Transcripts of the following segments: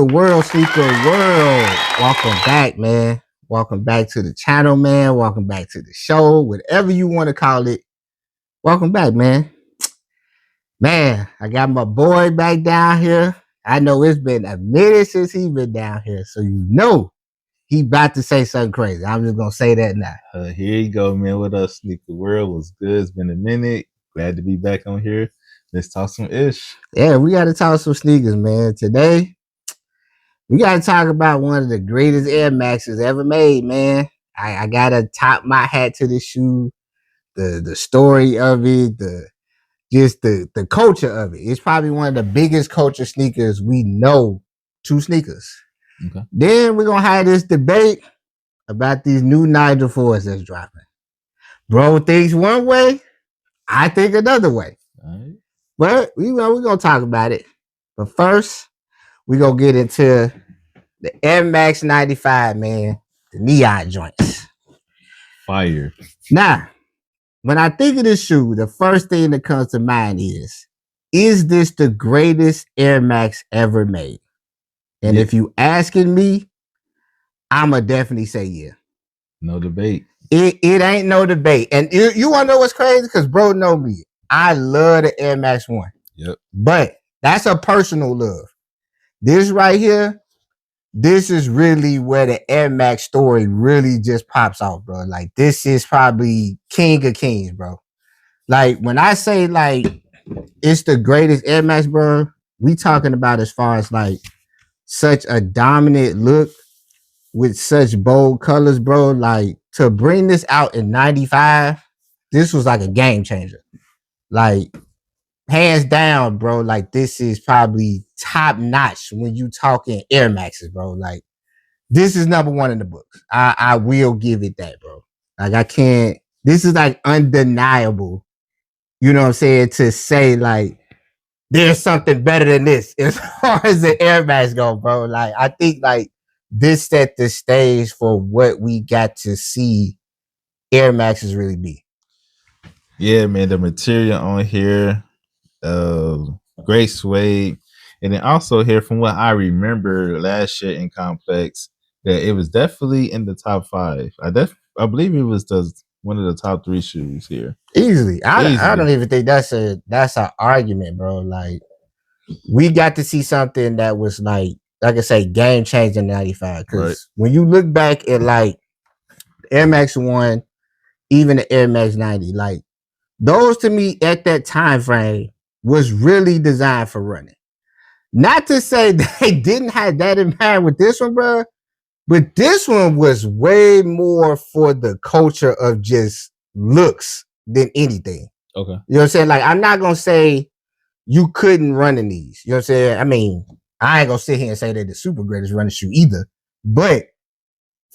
Sneaker world, sneaker world. Welcome back, man. Welcome back to the channel, man. Welcome back to the show, whatever you want to call it. Welcome back, man. Man, I got my boy back down here. I know it's been a minute since he's been down here, so you know he about to say something crazy. I'm just gonna say that now. Here you go, man. What up, Sneaker World? What's good? It's been a minute. Glad to be back on here. Let's talk some ish. Yeah, we got to talk some sneakers, man. Today, we got to talk about one of the greatest Air Maxes ever made, man. I got to top my hat to this shoe. The story of it, the culture of it. It's probably one of the biggest culture sneakers we know. Two sneakers. Okay. Then we're gonna have this debate about these new Nigel Fords that's dropping. Bro thinks one way, I think another way. All right. But we're gonna talk about it. But first, we're gonna get into the Air Max 95, man. The neon joints. Fire. Now, when I think of this shoe, the first thing that comes to mind is this the greatest Air Max ever made? And if you asking me, I'ma definitely say yeah. No debate. It ain't no debate. And you wanna know what's crazy? Because bro know me. I love the Air Max 1. Yep. But that's a personal love. This right here, this is really where the Air Max story really just pops off, bro. Like, this is probably king of kings, bro. Like, when I say, like, it's the greatest Air Max, bro, we talking about as far as, like, such a dominant look with such bold colors, bro. Like, to bring this out in 95, this was like a game changer. Like, hands down, bro, like, this is probably top notch when you talking Air Maxes, bro. Like, this is number one in the books. I will give it that, bro. Like, I can't, this is like undeniable, you know what I'm saying, to say like there's something better than this as far as the Air Max go, bro. Like, I think like this set the stage for what we got to see Air Maxes really be. Yeah, man, the material on here, great suede. And then also here, from what I remember last year in Complex, that it was definitely in the top 5. I believe it was one of the top 3 shoes here. Easily. I don't even think that's an argument, bro. Like, we got to see something that was like I say, game changing 95. Because when you look back at like Air Max 1, even the Air Max 90, like, those to me at that time frame was really designed for running. Not to say they didn't have that in mind with this one, bro, but this one was way more for the culture of just looks than anything. Okay. You know what I'm saying? Like, I'm not going to say you couldn't run in these. You know what I'm saying? I mean, I ain't going to sit here and say they're the super greatest running shoe either. But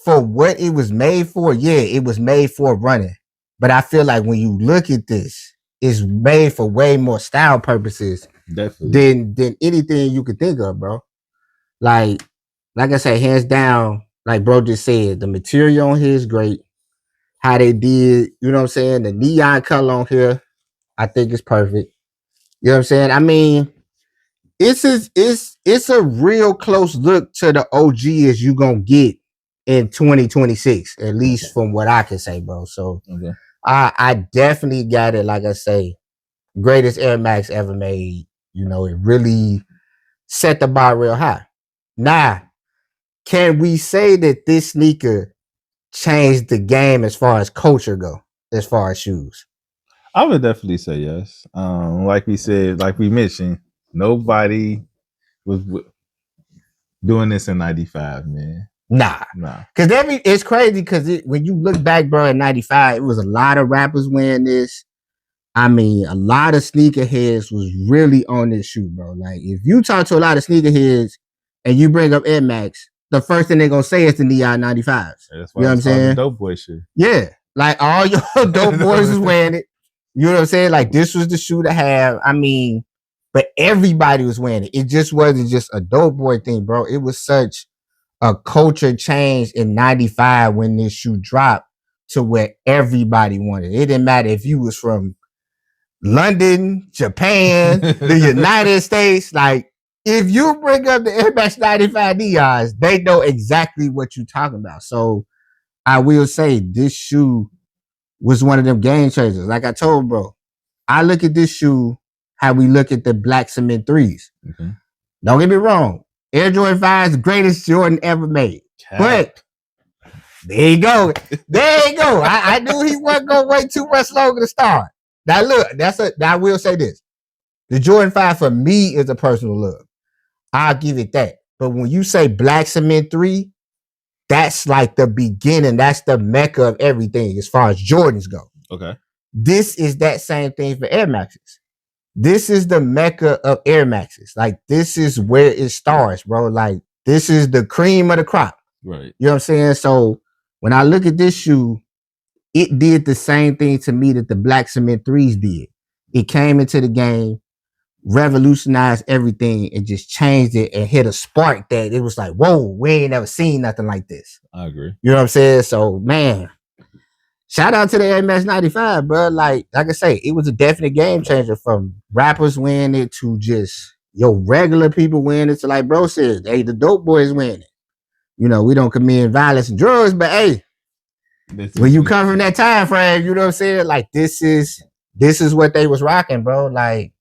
for what it was made for, yeah, it was made for running. But I feel like when you look at this, it's made for way more style purposes than anything you could think of, bro. Like I said, hands down, like bro just said, the material on here is great. How they did, you know what I'm saying? The neon color on here, I think it's perfect. You know what I'm saying? I mean, it's a real close look to the OG as you gonna get in 2026, at least from what I can say, bro. So I definitely got it. Like I say, greatest Air Max ever made. You know, it really set the bar real high. Now, can we say that this sneaker changed the game as far as culture go, as far as shoes? I would definitely say yes. Like we said, like we mentioned, nobody was doing this in 95, man. Nah. Because it's crazy because when you look back, bro, in 95, it was a lot of rappers wearing this. I mean, a lot of sneakerheads was really on this shoe, bro. Like, if you talk to a lot of sneakerheads and you bring up Air Max, the first thing they're going to say is the Neon 95s. Yeah, that's why, you know what I'm saying? Dope boy shit. Yeah. Like, all your dope boys was wearing it. You know what I'm saying? Like, this was the shoe to have. I mean, but everybody was wearing it. It just wasn't just a dope boy thing, bro. It was such a culture change in 95 when this shoe dropped to where everybody wanted it. It didn't matter if you was from London, Japan, the United States, like, if you bring up the Air Max 95 Neons, they know exactly what you're talking about. So I will say this shoe was one of them game changers. Like I told bro, I look at this shoe how we look at the black cement threes. Okay. Don't get me wrong. Air Jordan 5 is the greatest Jordan ever made. Cap. But there you go. There you go. I knew he wasn't gonna wait too much longer to start. Now look, I will say this. The Jordan 5 for me is a personal love. I'll give it that. But when you say black cement 3, that's like the beginning. That's the mecca of everything as far as Jordans go. Okay. This is that same thing for Air Maxes. This is the mecca of Air Maxes. Like, this is where it starts, bro. Like, this is the cream of the crop. Right. You know what I'm saying? So when I look at this shoe, it did the same thing to me that the black cement 3s did. It came into the game, revolutionized everything, and just changed it and hit a spark that it was like, whoa, we ain't never seen nothing like this. I agree. You know what I'm saying? So, man, shout out to the Air Max 95, bro. Like I say, it was a definite game changer from rappers winning it to just regular people winning it to, like bro said, hey, the dope boys winning it. You know, we don't commit violence and drugs, but hey, when you come from that time frame, you know what I'm saying? Like, this is what they was rocking, bro. Like,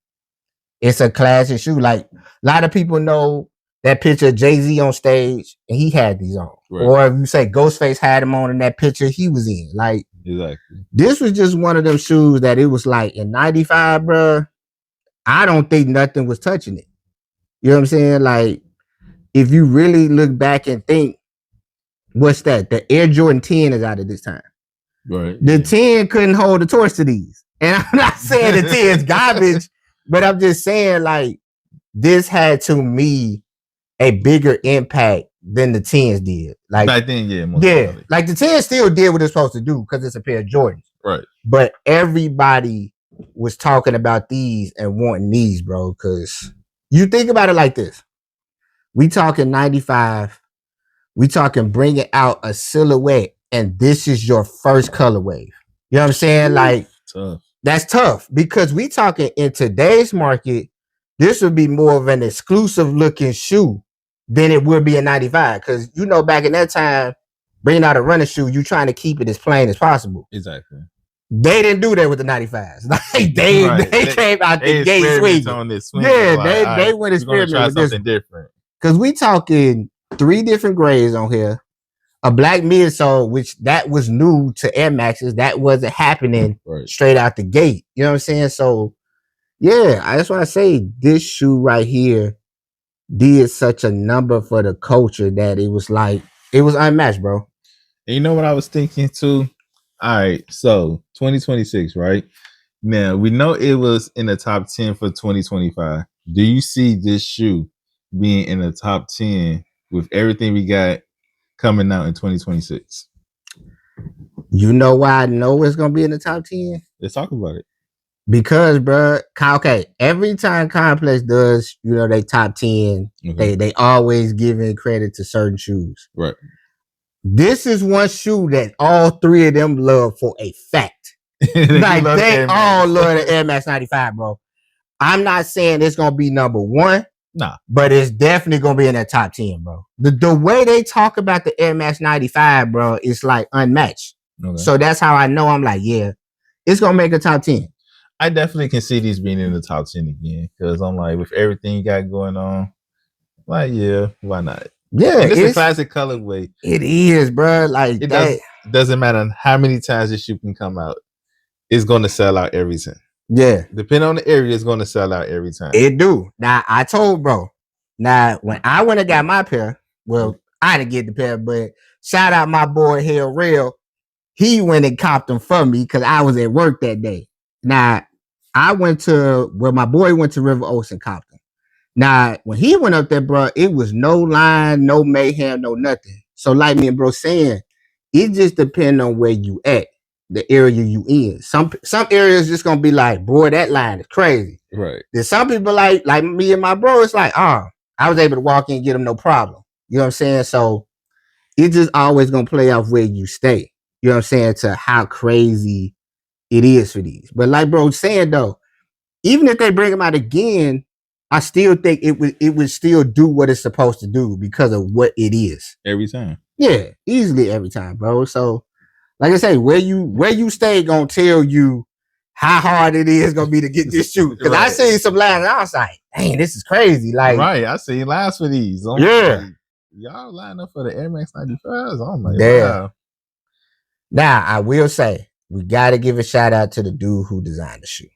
it's a classic shoe. Like, a lot of people know that picture of Jay-Z on stage, and he had these on. Right. Or if you say Ghostface had him on in that picture he was in. Like, exactly. This was just one of them shoes that it was like in 95, bro, I don't think nothing was touching it. You know what I'm saying? Like, if you really look back and think, what's that? The Air Jordan 10 is out of this time. Right. The 10 couldn't hold a torch to these. And I'm not saying the 10 is garbage, but I'm just saying, like, this had, to me, a bigger impact than the 10s did. Like, back then, yeah. Probably. Like, the 10 still did what it's supposed to do because it's a pair of Jordans. Right. But everybody was talking about these and wanting these, bro, because you think about it like this. We talking 95. We talking bringing out a silhouette, and this is your first color wave. You know what I'm saying? Like, tough. That's tough because we talking in today's market, this would be more of an exclusive looking shoe than it would be a 95. Because, you know, back in that time, bringing out a running shoe, you trying to keep it as plain as possible. Exactly. They didn't do that with the 95s. Like, they came out the gate swinging. Yeah, like, they went experiment with something different. Because we talking 3 different grades on here. A black midsole, which that was new to Air Maxes. That wasn't happening straight out the gate. You know what I'm saying? So, yeah, that's why I say this shoe right here did such a number for the culture that it was like, it was unmatched, bro. And you know what I was thinking too? All right, so 2026, right? Now, we know it was in the top 10 for 2025. Do you see this shoe being in the top 10 with everything we got coming out in 2026? You know why I know it's going to be in the top 10? Let's talk about it. Because, bro, okay, every time Complex does, you know, they top 10, they always giving credit to certain shoes. Right. This is one shoe that all 3 of them love for a fact. Like, they all love the Air Max 95, bro. I'm not saying it's going to be number 1. Nah. But it's definitely going to be in that top 10, bro. The way they talk about the Air Max 95, bro, is like unmatched. Okay. So that's how I know. I'm like, yeah, it's going to make a top 10. I definitely can see these being in the top 10 again. Because I'm like, with everything you got going on, like, yeah, why not? Yeah, it's a classic colorway. It is, bro. Like, it doesn't matter how many times this shoe can come out. It's going to sell out every time. Yeah. Depending on the area, it's going to sell out every time. It do. Now, I told bro. Now, when I went and got my pair, well, I didn't get the pair, but shout out my boy Hell Real. He went and copped them for me because I was at work that day. Now, I went to, well, my boy went to River Oaks and copped them. Now, when he went up there, bro, it was no line, no mayhem, no nothing. So like me and bro saying, it just depends on where you at, the area you in. Some areas just gonna be like, boy, that line is crazy. Right. Then some people like me and my bro, it's like, oh, I was able to walk in and get them no problem. You know what I'm saying? So it just always gonna play off where you stay. You know what I'm saying? To how crazy it is for these. But like bro saying though, even if they bring them out again, I still think it would still do what it's supposed to do because of what it is. Every time. Yeah, easily every time, bro. So, like I say, where you stay gonna tell you how hard it is gonna be to get this shoe. Because I seen some last, and I was like, dang, this is crazy. Like, right, I seen last for these. Yeah. Like, y'all line up for the Air Max 95s. I'm like, Yeah. wow. Now, I will say, we got to give a shout out to the dude who designed the shoe.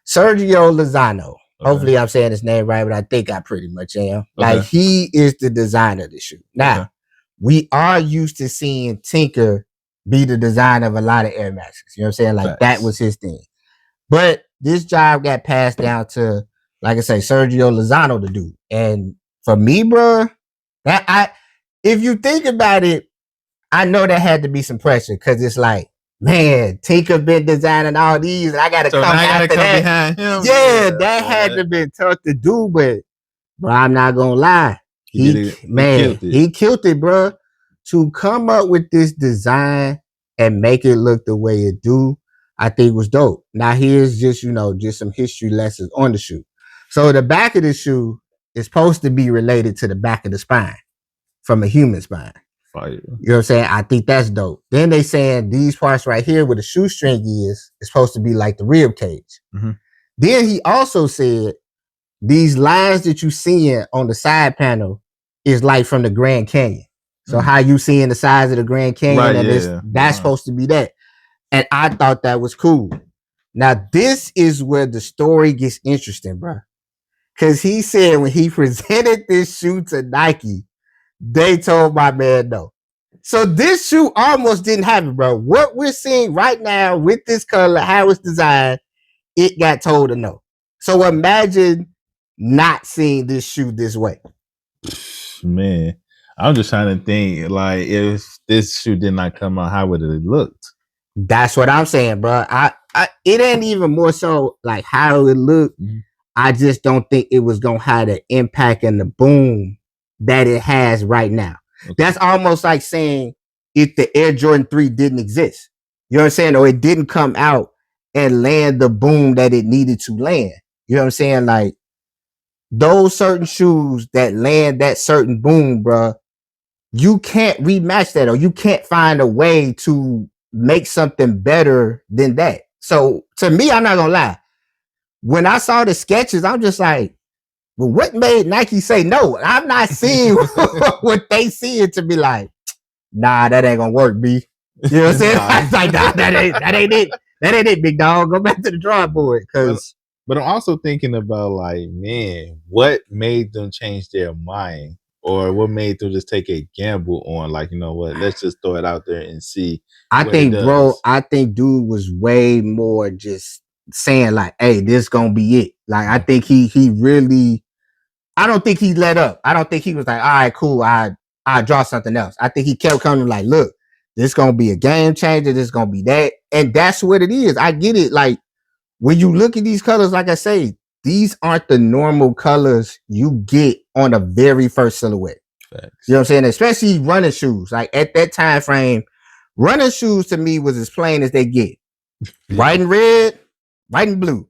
Sergio Lozano. Okay. Hopefully I'm saying his name right, but I think I pretty much am. Okay. Like, he is the designer of the shoe. Now, we are used to seeing Tinker be the designer of a lot of Air Maxes. You know what I'm saying? Like, that was his thing. But this job got passed down to, like I say, Sergio Lozano to do. And for me, bro, if you think about it, I know there had to be some pressure because it's like, man, Tinker been designing all these, and I gotta come after that. Behind him. Yeah, that had to be tough to do, but I'm not gonna lie, he killed it, bro. To come up with this design and make it look the way it do, I think was dope. Now here's just some history lessons on the shoe. So the back of the shoe is supposed to be related to the back of the spine from a human spine. Fire. You know what I'm saying? I think that's dope. Then they saying these parts right here where the shoestring is supposed to be like the rib cage. Mm-hmm. Then he also said these lines that you seeing on the side panel is like from the Grand Canyon. So how you seeing the size of the Grand Canyon, and that's supposed to be that. And I thought that was cool. Now this is where the story gets interesting, bro. Because he said when he presented this shoe to Nike, they told my man no. So this shoe almost didn't happen, bro. What we're seeing right now with this color, how it's designed, it got told to no. So imagine not seeing this shoe this way. Man, I'm just trying to think, like, if this shoe did not come out, how would it have looked? That's what I'm saying, bro. It ain't even more so like how it looked. Mm-hmm. I just don't think it was gonna have the impact and the boom that it has right now. Okay. That's almost like saying if the Air Jordan 3 didn't exist. You know what I'm saying? Or it didn't come out and land the boom that it needed to land. You know what I'm saying? Like those certain shoes that land that certain boom, bro, you can't rematch that, or you can't find a way to make something better than that. So to me, I'm not gonna lie. When I saw the sketches, I'm just like, well, what made Nike say no? I'm not seeing what they see it to be like, nah, that ain't gonna work, B. You know what I'm saying? I was like, nah, that ain't it. That ain't it, big dog. Go back to the drawing board. But I'm also thinking about like, man, what made them change their mind? Or what made them just take a gamble on, like, you know what, let's just throw it out there and see. I think dude was way more just saying like, hey, this gonna be it. Like, I think he really, I don't think he let up. I don't think he was like, all right, cool, I draw something else. I think he kept coming like, look, this gonna be a game changer. This gonna be that. And that's what it is. I get it. Like, when you look at these colors, like I say, these aren't the normal colors you get on a very first silhouette. Facts. You know what I'm saying? Especially running shoes. Like at that time frame, running shoes to me was as plain as they get. White and red, white and blue.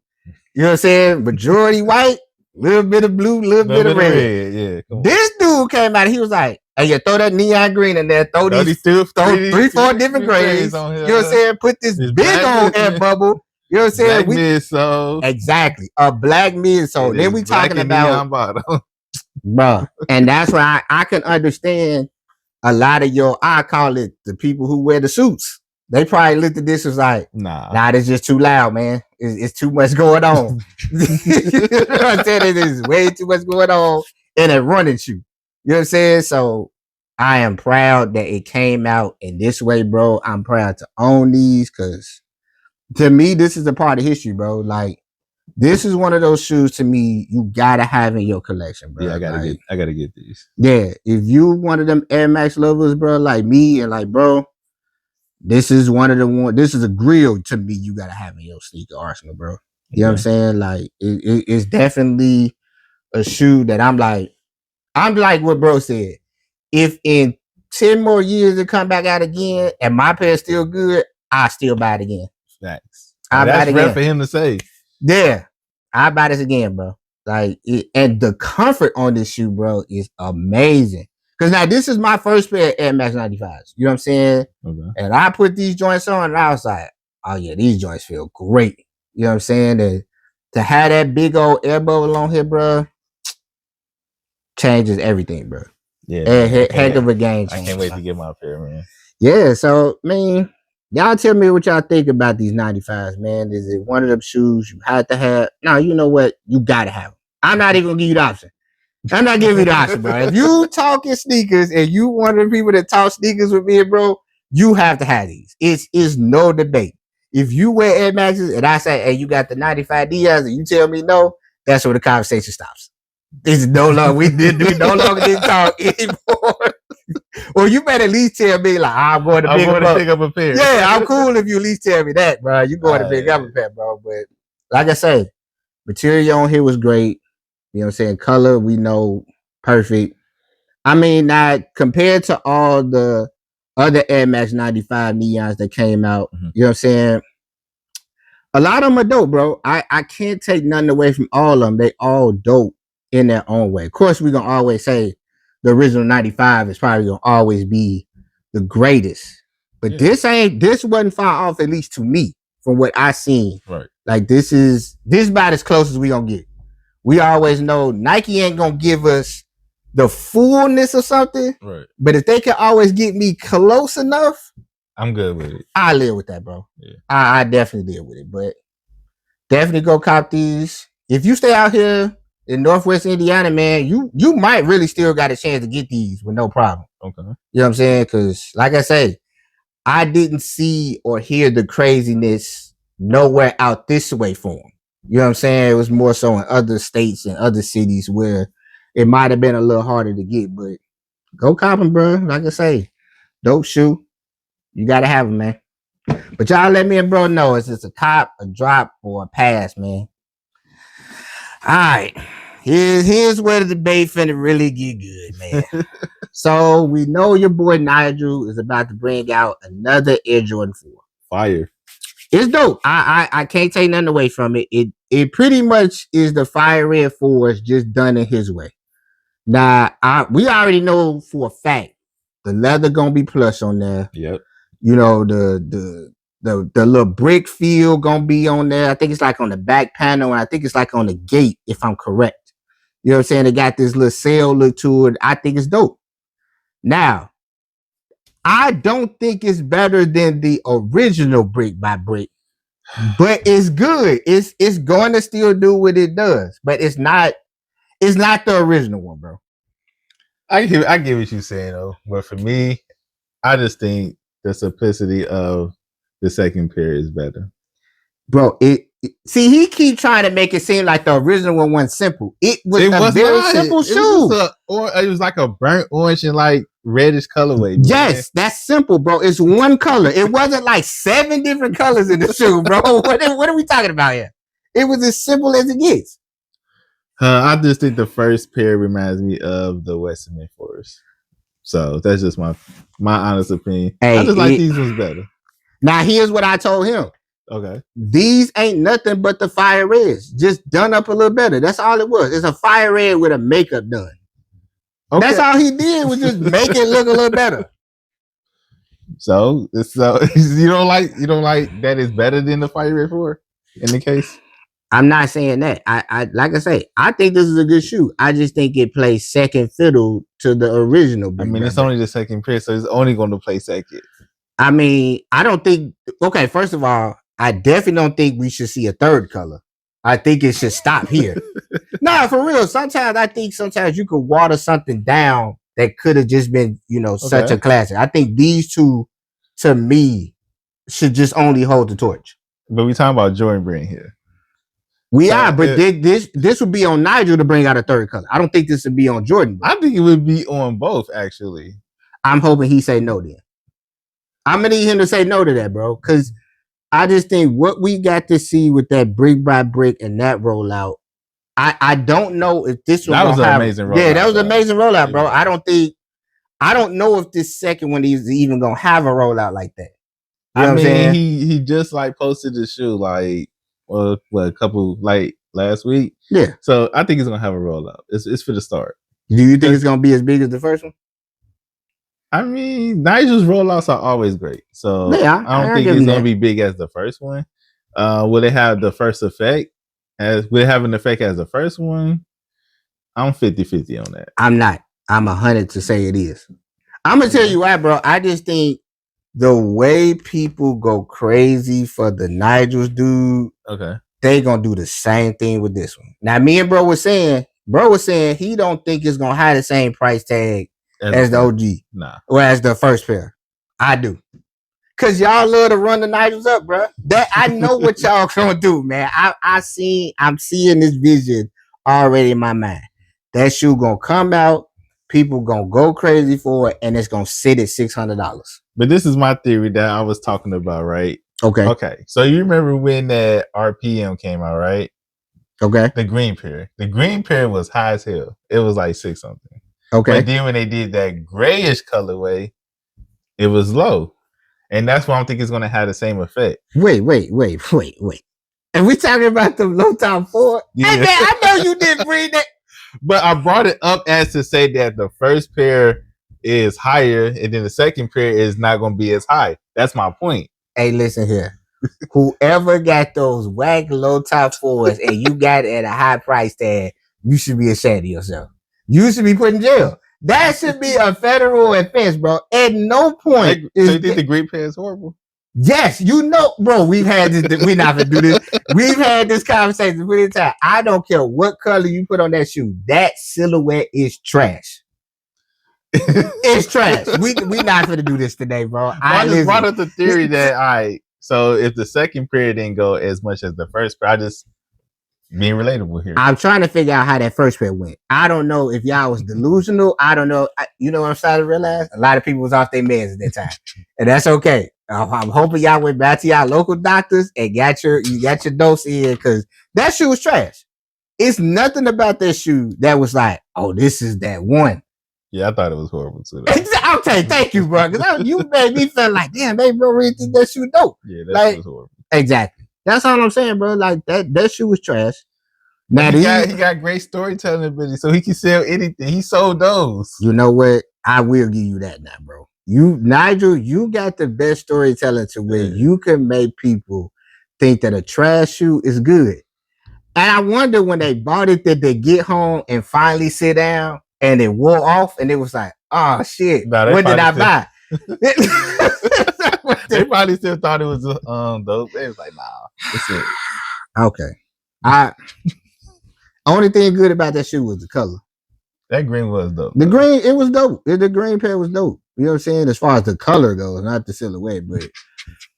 You know what I'm saying? Majority white, little bit of blue, little bit of red. Yeah. This dude came out, he was like, hey, you throw that neon green in there, throw 4 different grades. You know what I'm saying? Put this big old air bubble. You know what I'm saying? Black midsole. Exactly. A black midsole. Then we talking about, bro. And that's why I can understand a lot of I call it the people who wear the suits. They probably looked at this as like, nah, this just too loud, man. It's too much going on. You know what I'm saying? There's way too much going on in a running shoe. You know what I'm saying? So I am proud that it came out in this way, bro. I'm proud to own these because to me, this is a part of history, bro. Like, this is one of those shoes to me you gotta have in your collection, bro. Yeah, I gotta get these. Yeah, if you one of them Air Max lovers, bro, like me, and like, bro, this is this is a grill to me you gotta have in your sneaker arsenal, bro. You know what I'm saying? Like, it's definitely a shoe that I'm like what bro said. If in 10 more years it come back out again and my pair's still good, I still buy it again. Thanks. That's rare for him to say. Yeah, I buy this again, bro. Like, and the comfort on this shoe, bro, is amazing. Because now this is my first pair of Air Max 95s. You know what I'm saying? Okay. And I put these joints on and I was like, oh yeah, these joints feel great. You know what I'm saying? To have that big old air bubble on here, bro, changes everything, bro. Yeah, Heck of a game changer. I can't wait to get my pair, man. Yeah, so, I mean, y'all tell me what y'all think about these 95s, man. Is it one of them shoes you had to have? No, you know what? You gotta have them. I'm not even gonna give you the option. I'm not giving you the option, bro. If you talking sneakers and you one of the people that talk sneakers with me, bro, you have to have these. It's no debate. If you wear Air Maxes and I say, hey, you got the 95 Diaz and you tell me no, that's where the conversation stops. This is no longer, we no longer didn't talk anymore. Well, you better at least tell me, like, I'm going to pick up a pair. Yeah, I'm cool if you at least tell me that, bro. You going to pick up a pair, bro. But like I say, material on here was great. You know what I'm saying? Color, we know, perfect. I mean, now, compared to all the other Air Max 95 neons that came out, you know what I'm saying? A lot of them are dope, bro. I can't take nothing away from all of them. They all dope in their own way. Of course, we're going to always say the original 95 is probably going to always be the greatest. But this wasn't far off, at least to me, from what I seen. Right. Like, this about as close as we going to get. We always know Nike ain't going to give us the fullness of something. Right. But if they can always get me close enough, I'm good with it. I live with that, bro. Yeah. I definitely live with it. But definitely go cop these. If you stay out here in Northwest Indiana, man, you might really still got a chance to get these with no problem. Okay. You know what I'm saying? Because, like I say, I didn't see or hear the craziness nowhere out this way for them. You know what I'm saying? It was more so in other states and other cities where it might have been a little harder to get. But go cop them, bro. Like I say, dope shoe. You got to have them, man. But y'all let me and bro know is it's a cop, a drop, or a pass, man. All right. Here's where the debate finna really get good, man. So we know your boy Nigel is about to bring out another Air Jordan 4. Fire. It's dope. I can't take nothing away from it. It pretty much is the Fire Red 4s just done in his way. Now, we already know for a fact the leather gonna be plush on there. Yep. You know, the little brick feel gonna be on there. I think it's like on the back panel, and I think it's like on the gate, if I'm correct. You know what I'm saying? They got this little sail look to it. I think it's dope. Now, I don't think it's better than the original brick by brick, but it's good. It's going to still do what it does, but it's not the original one, bro. I get what you're saying though, but for me, I just think the simplicity of the second pair is better. Bro, see, he keep trying to make it seem like the original one wasn't simple. It was a very simple shoe. It was like a burnt orange and like reddish colorway. Man. Yes, that's simple, bro. It's one color. It wasn't like 7 different colors in the shoe, bro. What are we talking about here? It was as simple as it gets. I just think the first pair reminds me of the Western Forest. So that's just my honest opinion. Hey, I just like these ones better. Now here's what I told him. Okay. These ain't nothing but the Fire Reds, just done up a little better. That's all it was. It's a Fire Red with a makeup done. Okay. That's all he did was just make it look a little better. So you don't like that is better than the Fire Red 4 in the case? I'm not saying that. I like I say, I think this is a good shoe. I just think it plays second fiddle to the original. I mean, it's only the second pair, so it's only going to play second. I mean, I don't think. Okay, first of all, I definitely don't think we should see a third color. I think it should stop here. Nah, for real. I think sometimes you could water something down that could have just been, such a classic. I think these two, to me, should just only hold the torch. But we're talking about Jordan brand here. We are, but this would be on Nigel to bring out a third color. I don't think this would be on Jordan. I think it would be on both, actually. I'm hoping he say no then. I'm gonna need him to say no to that, bro, because I just think what we got to see with that brick by brick and that rollout, I don't know if this was an amazing rollout. Yeah, that was an amazing rollout, bro. I don't know if this second one is even gonna have a rollout like that. You know what I'm saying? He just like posted the shoe like a couple, like last week. Yeah. So I think it's gonna have a rollout. It's for the start. Do you think it's gonna be as big as the first one? I mean, Nigel's rollouts are always great. So Yeah, I don't think it's gonna be big as the first one. Will it have the first effect? Will it have an effect as the first one? I'm 50-50 on that. I'm not. I'm 100 to say it is. I'm gonna tell you why, bro. I just think the way people go crazy for the Nigel's dude, okay, they gonna do the same thing with this one. Now, me and bro was saying he don't think it's gonna have the same price tag as the OG, or as the first pair. I do. Cause y'all love to run the Nigels up, bro. That I know what y'all gonna do, man. I'm seeing this vision already in my mind. That shoe gonna come out, people gonna go crazy for it, and it's gonna sit at $600. But this is my theory that I was talking about, right? Okay. So you remember when that RPM came out, right? Okay. The green pair was high as hell. It was like 6 something. Okay. But then when they did that grayish colorway, it was low. And that's why I don't think it's going to have the same effect. Wait. And we talking about the low top 4? Yeah. Hey, man, I know you didn't read that. But I brought it up as to say that the first pair is higher and then the second pair is not going to be as high. That's my point. Hey, listen here. Whoever got those whack low top 4s and you got it at a high price tag, you should be ashamed of yourself. You should be put in jail. That should be a federal offense, bro. At no point. So you think the green pair is horrible? Yes, you know, bro. We've had this. We're not gonna do this. We've had this conversation many times. I don't care what color you put on that shoe. That silhouette is trash. It's trash. We not gonna do this today, bro. I just brought up the theory that so if the second pair didn't go as much as the first pair, I just being relatable here. I'm trying to figure out how that first pair went. I don't know if y'all was delusional. I don't know. You know what I'm starting to realize? A lot of people was off their meds at that time, and that's okay. I'm hoping y'all went back to y'all local doctors and you got your dose in, because that shoe was trash. It's nothing about that shoe that was like, oh, this is that one. Yeah, I thought it was horrible too. Okay, thank you, bro. Because you made me feel like, damn, they bro really think that shoe dope. Yeah, that was horrible. Exactly. That's all I'm saying, bro. Like that shoe was trash. Now he got great storytelling ability, so he can sell anything. He sold those. You know what? I will give you that now, bro. Nigel, you got the best storytelling to where you can make people think that a trash shoe is good. And I wonder when they bought it, did they get home and finally sit down and it wore off and it was like, oh shit, what did I buy? They probably still thought it was dope. They was like, nah, that's it. Okay. Only thing good about that shoe was the color. That green was dope. The green, it was dope. The green pair was dope. You know what I'm saying? As far as the color goes, not the silhouette, but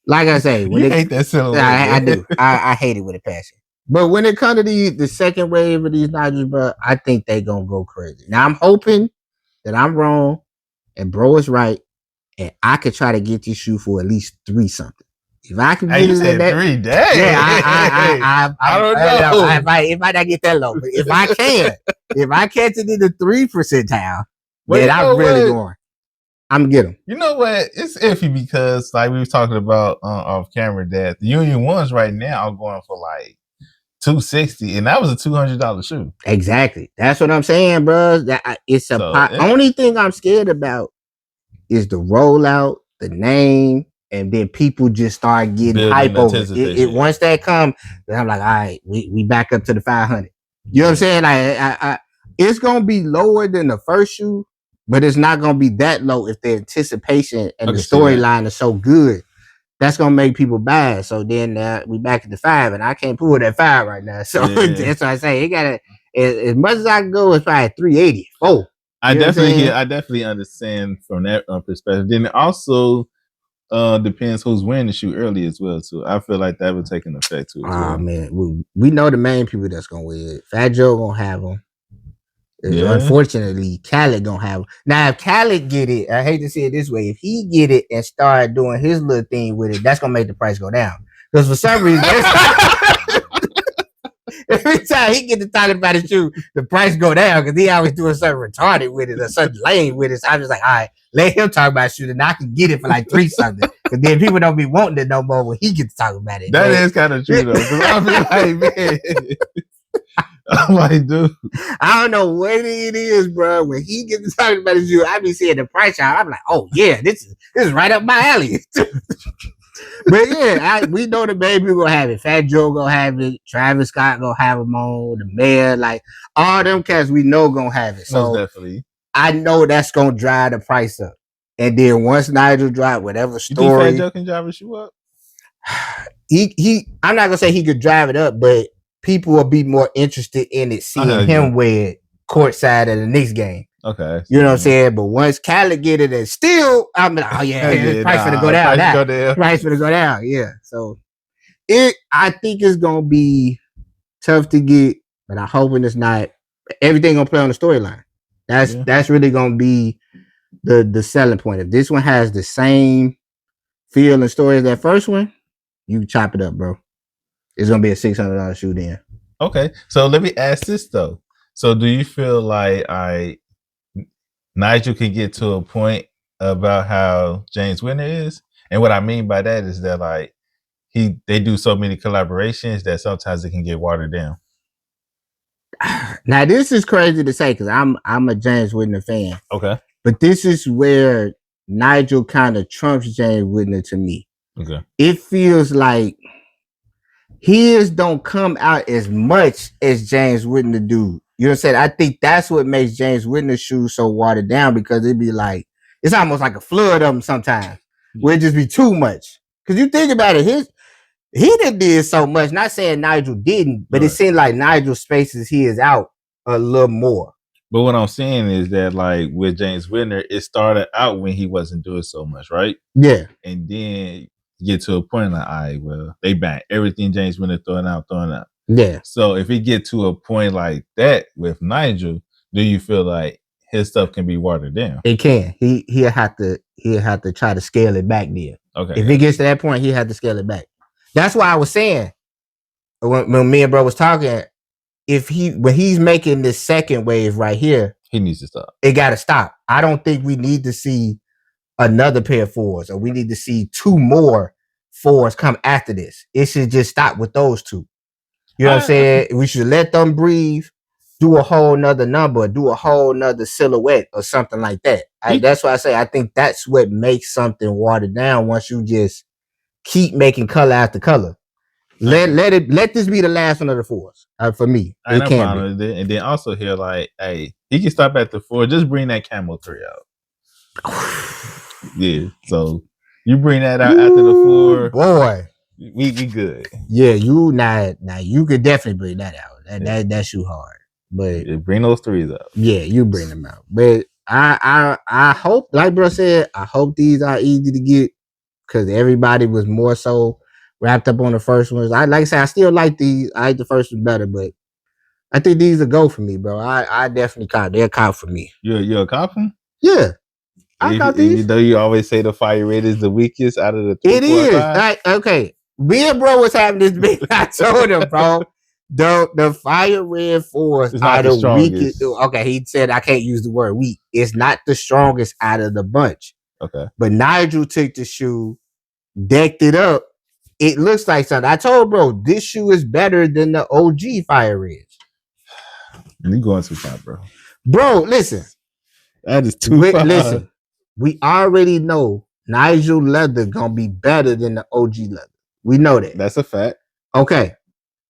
like I say, when you hate that silhouette. I do. I hate it with a passion. But when it comes to the second wave of these Nigels, bro, I think they gonna go crazy. Now I'm hoping that I'm wrong and bro is right, and I could try to get this shoe for at least 3 something. If I can get it that 3 days, yeah, I don't know. If I not get that low, but if I catch it in the 3 percentile, then I'm really going. I'm gonna get them. You know what? It's iffy because, like we were talking about off camera, that the Union ones right now are going for like $260, and that was a $200 shoe. Exactly. That's what I'm saying, bro. It's only thing I'm scared about is the rollout, the name, and then people just start getting hype over it. Once that comes, then I'm like, all right, we back up to the 500. You know what I'm saying? I it's gonna be lower than the first shoe, but it's not gonna be that low if the anticipation and the storyline is so good. That's gonna make people buy. So then we back at the 5, and I can't pull that 5 right now. So that's what I say. It gotta as much as I can go, it's probably 380. Oh, I definitely understand from that perspective. Then it also depends who's wearing the shoe early as well too. I feel like that would take an effect too. Oh man, we know the main people that's gonna wear it. Fat Joe gonna have them. Yeah. Unfortunately, Khaled gonna have them. Now if Khaled get it, I hate to say it this way, if he get it and start doing his little thing with it, that's gonna make the price go down. Because for some reason, every time he get to talking about his shoe, the price go down because he always doing something retarded with it or something lame with it. So I'm just like, all right, let him talk about shoe, and I can get it for like 3 something. Because then people don't be wanting it no more when he gets to talk about it. That is kind of true though. Because I feel like, man, I'm like, dude. I don't know what it is, bro. When he gets talking about his shoe, I be seeing the price out. I'm like, oh yeah, this is right up my alley. But yeah, we know the baby gonna have it. Fat Joe gonna have it. Travis Scott gonna have them on. The mayor, like all them cats, we know gonna have it. Most So definitely. I know that's gonna drive the price up. And then once Nigel drop whatever You think Fat story, Joe can drive a shoe up? I'm not gonna say he could drive it up, but people will be more interested in it seeing him wear it courtside at the Knicks game. Okay. You know what I'm saying? But once Khaled get it and still, I'm like, oh yeah, price gonna go down. Price gonna go down. Yeah. So I think it's gonna be tough to get, but I'm hoping it's not. Everything gonna play on the storyline. That's really gonna be the selling point. If this one has the same feel and story as that first one, you chop it up, bro. It's gonna be a $600 shoe then. Okay, so let me ask this though. So do you feel like Nigel can get to a point about how James Winter is? And what I mean by that is that like they do so many collaborations that sometimes it can get watered down. Now this is crazy to say because I'm a James Whitner fan. Okay. But this is where Nigel kind of trumps James Whitner to me. Okay. It feels like his don't come out as much as James Whitner do. You know what I'm saying? I think that's what makes James Whitner's shoes so watered down because it'd be like, it's almost like a flood of them sometimes. Where it just be too much. Because you think about it, he did so much. Not saying Nigel didn't, but it seemed like Nigel spaces his out a little more. But what I'm saying is that like with James Whitner, it started out when he wasn't doing so much, right? Yeah. And then get to a point like, all right, well, they back everything James Whitner throwing out. Yeah. So if it get to a point like that with Nigel, do you feel like his stuff can be watered down? It can. He'll have to try to scale it back there. Okay. If it gets to that point, he had to scale it back. That's why I was saying when me and bro was talking, when he's making this second wave right here, he needs to stop. It got to stop. I don't think we need to see another pair of fours, or we need to see two more fours come after this. It should just stop with those two. You know what I'm saying? We should let them breathe, do a whole nother number, do a whole nother silhouette or something like that. That's why I say I think that's what makes something watered down once you just keep making color after color. Let this be the last one of the fours for me. It can be. And then also here, like, hey, he can stop at the 4. Just bring that Camel 3 out. Yeah, so you bring that out after the 4, boy. We good. Yeah, now you could definitely bring that out. That shoe hard, but bring those 3s out. Yeah, you bring them out. But I hope, like bro said, I hope these are easy to get because everybody was more so wrapped up on the first ones. Like I said, I still like these. I like the first one better, but I think these are go for me, bro. I definitely cop. They're cop for me. You're a cop? Yeah. I got these. Even though you always say the fire rate is the weakest out of the 3. It is. Like, okay. Me and bro was having this big. I told him, bro. The fire red 4s are the weakest. Okay, he said I can't use the word weak. It's not the strongest out of the bunch. Okay. But Nigel took the shoe, decked it up. It looks like something. I told bro, this shoe is better than the OG fire reds. You going too far, bro. Bro, listen. That is too far. Listen, we already know Nigel leather gonna be better than the OG leather. We know that. That's a fact. Okay.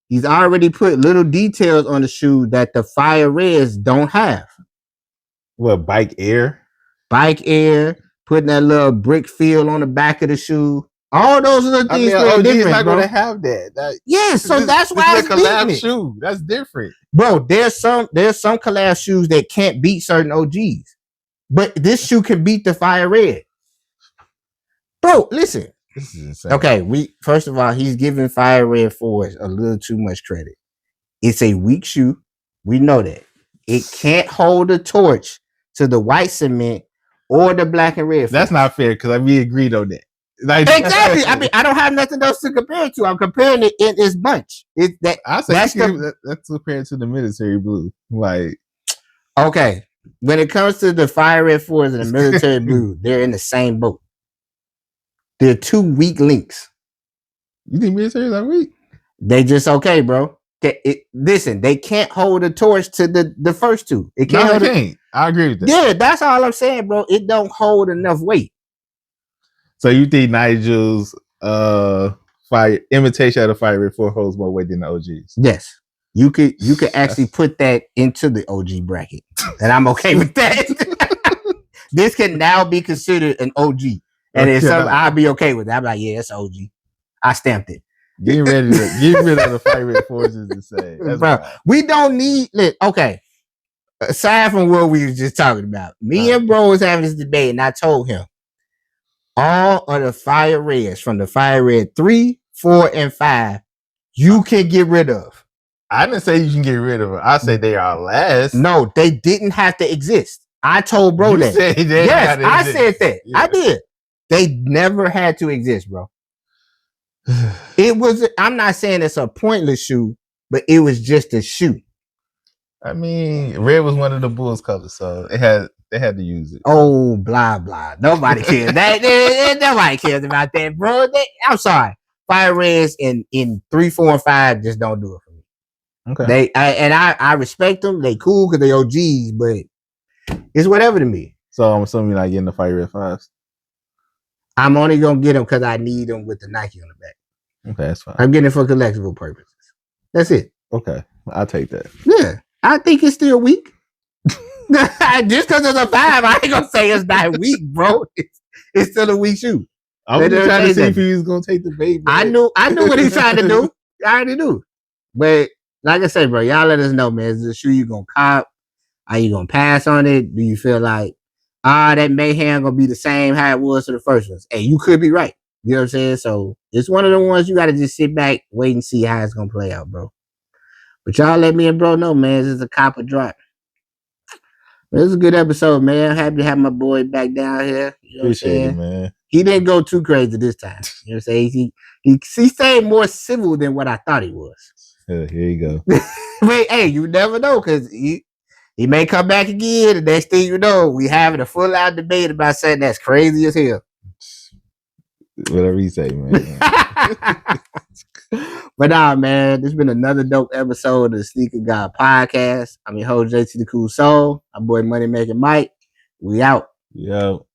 He's already put little details on the shoe that the fire reds don't have. What, bike air? Bike air, putting that little brick feel on the back of the shoe. All those little things. OG is not going to have that. So that's why it's a collab shoe. That's different, bro. There's some collab shoes that can't beat certain OGs, but this shoe can beat the fire red. Bro, listen. This is insane. Okay, first of all, he's giving fire red 4s a little too much credit. It's a weak shoe. We know that. It can't hold a torch to the white cement or the black and red. That's not fair because we agreed on that. Like, exactly. I mean, I don't have nothing else to compare it to. I'm comparing it in its bunch. That's compared to the military blue. Like, okay, when it comes to the fire red 4s and the military blue, they're in the same boat. They're two weak links. You think military is that weak? They just okay, bro. Listen, they can't hold a torch to the first two. It can't No, hold it can't. I agree with that. Yeah, that's all I'm saying, bro. It don't hold enough weight. So you think Nigel's fire imitation of the fire red 4 holds more weight than the OGs? Yes. You could actually put that into the OG bracket. And I'm okay with that. This can now be considered an OG. And it's something I'll be okay with that. I'm like, yeah, it's OG. I stamped it. Get ready to get rid of the fire red 4s to say. That's bro, wild. we don't need okay. Aside from what we were just talking about, me and bro was having this debate, and I told him all of the fire reds from the fire red 3, 4, and 5, you can get rid of. I didn't say you can get rid of them. I said they are last. No, they didn't have to exist. I told bro that. Yes, I said that. Yeah. I did. They never had to exist, bro. It was. I'm not saying it's a pointless shoe, but it was just a shoe. I mean, red was one of the Bulls colors, so they had to use it. Oh, blah blah. Nobody cares. Nobody cares about that, bro. I'm sorry. Fire Reds in 3, 4, and 5 just don't do it for me. Okay. I respect them. They cool because they OGs, but it's whatever to me. So I'm assuming you're not getting the Fire Red 5s. I'm only gonna get them because I need them with the Nike on the back. Okay, that's fine. I'm getting it for collectible purposes. That's it. Okay, I'll take that. Yeah, I think it's still weak. Just because it's a 5, I ain't gonna say it's not weak, bro. It's still a weak shoe. I was just trying to see if he was gonna take the bait. I knew what he's trying to do. I already knew. But like I said, bro, y'all let us know, man. Is the shoe you gonna cop? Are you gonna pass on it? Do you feel like that mayhem gonna be the same how it was to the first ones? Hey, you could be right. You know what I'm saying? So it's one of the ones you gotta just sit back, wait and see how it's gonna play out, bro. But y'all let me and bro know, man. This is a cop or drop. This is a good episode, man. I'm happy to have my boy back down here. You know Appreciate it, man. He didn't go too crazy this time. You know what I'm saying? He stayed more civil than what I thought he was. Here you go. Wait, hey, you never know, because he may come back again, and next thing you know, we having a full out debate about something that's crazy as hell. Whatever you say, man. But nah, man, this has been another dope episode of the Sneaker God Podcast. I'm your host, JT the Cool Soul. My boy Money Making Mike. We out. Yo.